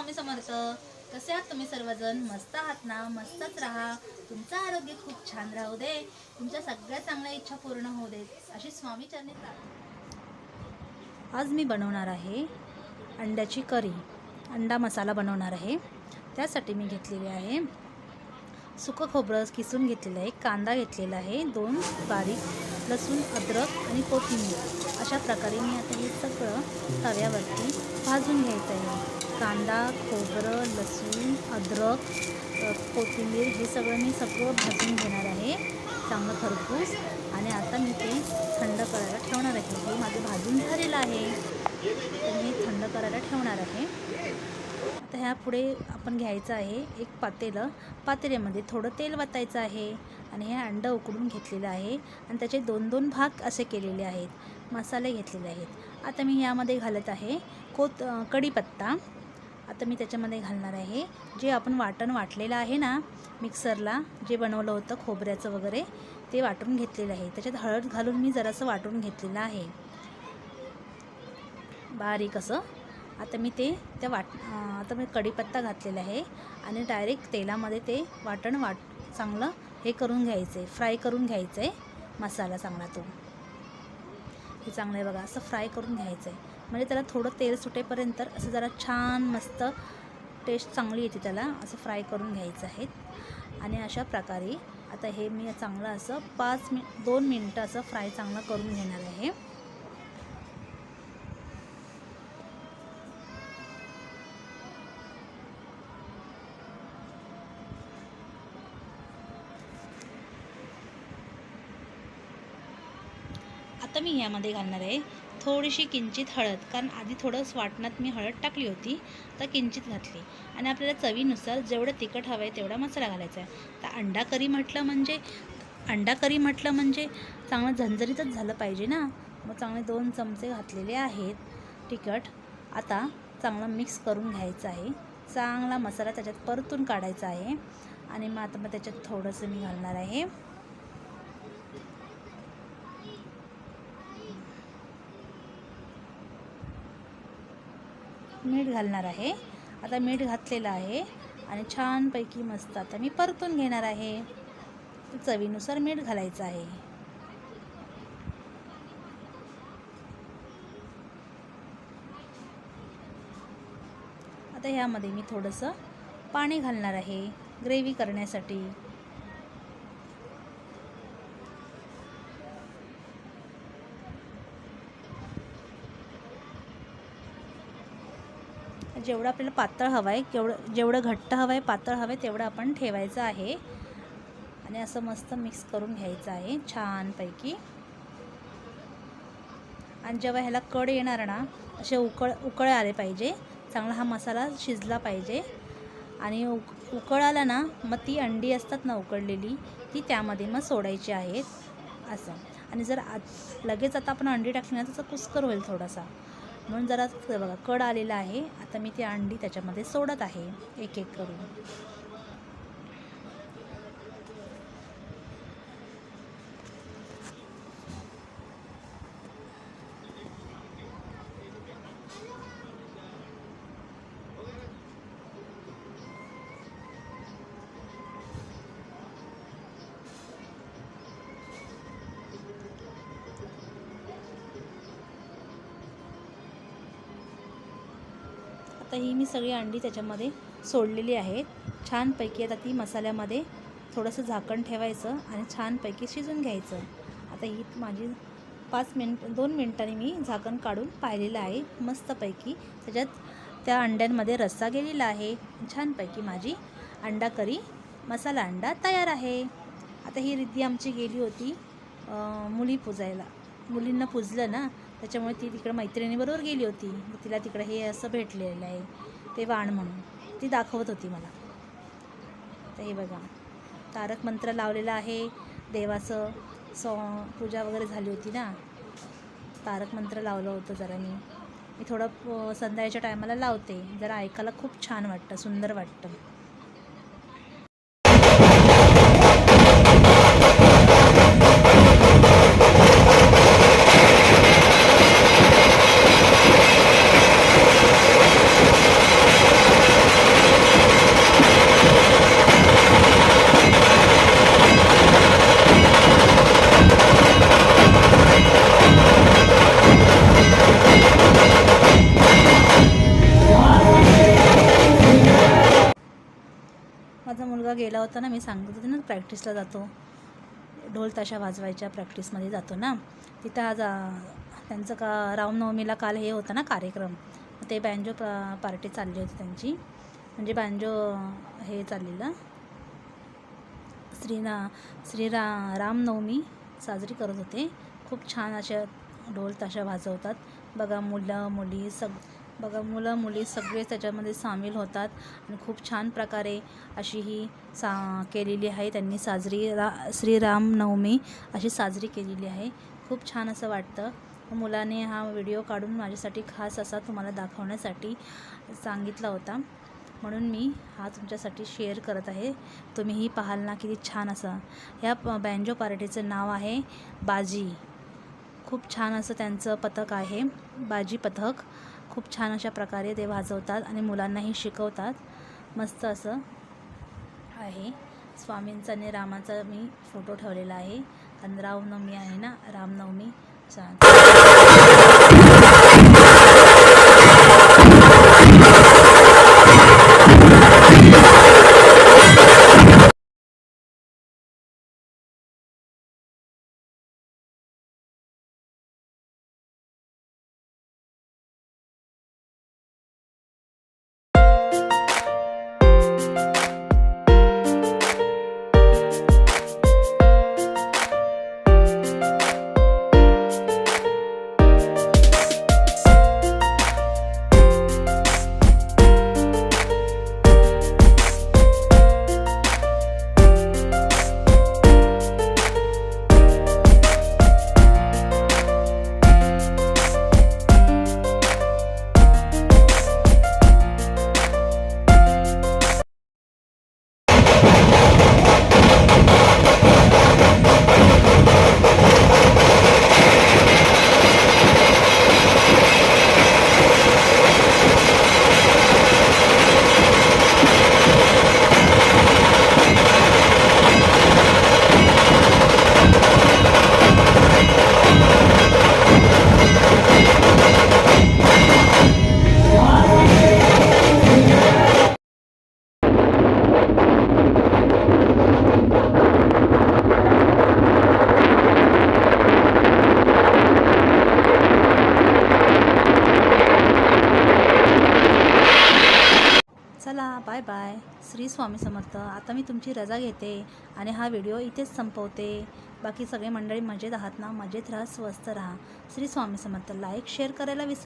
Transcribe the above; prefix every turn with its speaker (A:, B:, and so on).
A: स्वामी समर्थ. कसे आहात तुम्ही सर्वजण? मस्त आहात ना? मस्तच राहा. तुमचं आरोग्य खूप छान राहू दे. तुमच्या सगळ्या चांगल्या इच्छा पूर्ण होऊ दे अशी स्वामी चरणी प्रार्थना. आज मी बनवणार आहे अंड्याची करी. अंडा मसाला बनवणार आहे. त्यासाठी मी घेतलेले आहे सुकं खोबरं किसून घेतलेलं आहे, कांदा घेतलेला आहे, 2 बारीक लसूण, अद्रक आणि कोथिंबीर. अशा प्रकारे मी आता हे सगळं तव्यावरती भाजून घ्यायचं आहे. कांदा, खोबरं, लसूण, अद्रक, कोथिंबीर हे सगळं भाजून घेणार आहे चांगलं खरपूस. आणि आता मी ते थंड करायला ठेवणार आहे. हे माझं भाजून झालेलं आहे, तर मी थंड करायला ठेवणार आहे. आता ह्या पुढे आपण घ्यायचं आहे एक पातेल्यामध्ये थोडं तेल वतायचं आहे आणि हे अंडं उकडून घेतलेलं आहे आणि त्याचे 2-2 भाग असे केलेले आहेत. मसाले घेतलेले आहेत. आता मी यामध्ये घालत आहे कढीपत्ता. आता मी त्याच्यामध्ये घालणार आहे जे आपण वाटण वाटलेलं आहे ना मिक्सरला, जे बनवलं होतं खोबऱ्याचं वगैरे, ते वाटून घेतलेलं आहे. त्याच्यात हळद घालून मी जरासं वाटून घेतलेलं आहे बारीक असं. आता मी आता मी कढीपत्ता घातलेला आहे आणि डायरेक्ट तेलामध्ये ते वाटण चांगलं हे करून घ्यायचं आहे, फ्राय करून घ्यायचं आहे. मसाला चांगला तो हे चांगलं आहे बघा, असं फ्राय करून घ्यायचं आहे. म्हणजे त्याला थोडं तेल सुटेपर्यंत असं जरा छान मस्त टेस्ट चांगली येते त्याला. असं फ्राय करून घ्यायचं आहे. आणि अशा प्रकारे आता हे मी चांगलं असं 2 मिनटं असं फ्राय चांगलं करून घेणार आहे. आता मी यामध्ये घालणार आहे थोडीशी किंचित हळद, कारण आधी थोडं वाटणात मी हळद टाकली होती, तर किंचित घातली. आणि आपल्याला चवीनुसार जेवढं तिखट हवं आहे तेवढा मसाला घालायचा आहे. तर अंडा करी म्हटलं म्हणजे चांगलं झणझणीतच झालं पाहिजे ना. मग चांगले 2 चमचे घातलेले आहेत तिखट. आता चांगलं मिक्स करून घ्यायचं आहे. चांगला मसाला त्याच्यात परतून काढायचा आहे. आणि मग त्याच्यात थोडंसं मी घालणार आहे मीठ घालणार आहे. आता मीठ घातलेलं आहे आणि छानपैकी मस्त आता मी परतून घेणार आहे. चवीनुसार मीठ घालायचं आहे. आता ह्यामध्ये मी थोडंसं पाणी घालणार आहे ग्रेव्ही करण्यासाठी. जेवढं आपल्याला पातळ हवं आहे, जेवढं घट्ट हवं आहे, पातळ हवं आहे तेवढं आपण ठेवायचं आहे. आणि असं मस्त मिक्स करून घ्यायचं आहे छानपैकी. आणि जेव्हा ह्याला कड येणार ना, असे उकळ आले पाहिजे, चांगला हा मसाला शिजला पाहिजे. आणि उकळ आला ना, मग ती अंडी असतात ना उकडलेली, ती त्यामध्ये मग सोडायची आहेत असं. आणि जर लगेच आता आपण अंडी टाकली ना, त्याचा कुस्कर होईल थोडासा, म्हणून जरा बघा कड आलेला आहे. आता मी ती अंडी त्याच्यामध्ये सोडत आहे एक एक करून. आता ही मी सगळी अंडी त्याच्यामध्ये सोडलेली आहेत छानपैकी. आता ती मसाल्यामध्ये थोडंसं झाकण ठेवायचं आणि छानपैकी शिजून घ्यायचं. आता ही माझी 2 मिनिटांनी मी झाकण काढून पाहिलेलं आहे. मस्तपैकी त्याच्यात त्या अंड्यांमध्ये रस्सा गेलेला आहे. छानपैकी माझी अंडा करी मसाला अंडा तयार आहे. आता ही रिद्धी आमची गेली होती मुलींना पूजलं ना, त्याच्यामुळे ती तिकडं मैत्रिणीबरोबर गेली होती. तिला तिकडं हे असं भेटलेलं आहे ते वाण म्हणून, ती दाखवत होती मला. तर हे बघा तारक मंत्र लावलेला आहे देवाचं. पूजा वगैरे झाली होती ना, तारक मंत्र लावलं होतं. जरा मी थोडं संध्याकाळच्या टायमाला लावते, जरा ऐकायला खूप छान वाटतं, सुंदर वाटतं. गेला होता ना, मी सांगत होते ना प्रॅक्टिसला जातो, ढोल ताशा वाजवायच्या प्रॅक्टिसमध्ये जातो ना, तिथं आज त्यांचं रामनवमीला काल हे होतं ना कार्यक्रम, ते बँजो पार्टी चालली होती त्यांची, म्हणजे बँजो हे चाललेलं रामनवमी साजरी करत होते. खूप छान अशा ढोल ताशा वाजवतात. बघा मुलं मुली सगळे त्याच्यामध्ये सामील होतात आणि खूप छान प्रकारे अशी ही केलेली आहे त्यांनी साजरी. श्रीरामनवमी अशी साजरी केलेली आहे. खूप छान असं वाटतं. मुलाने हा व्हिडिओ काढून माझ्यासाठी खास असा तुम्हाला दाखवण्यासाठी सांगितला होता, म्हणून मी हा तुमच्यासाठी शेअर करत आहे. तुम्हीही पाहाल ना किती छान असा. ह्या बँजो पार्टीचं नाव आहे बाजी. खूप छान असं त्यांचं पथक आहे, बाजी पथक. खूप छान अशा प्रकारे ते वाजवतात आणि मुलांनाही शिकवतात. मस्त असं आहे. स्वामींचा आणि रामाचा मी फोटो ठेवलेला आहे, कारण रामनवमी आहे ना, रामनवमी. चला बाय बाय. श्री स्वामी समर्थ. आता मी तुमची रजा घेते आणि हा व्हिडिओ इथेच संपवते. बाकी सगळे मंडळी मजेत आहात ना? मजेत राहा, स्वस्त राहा. श्री स्वामी समर्थ. लाईक शेअर करायला विसरू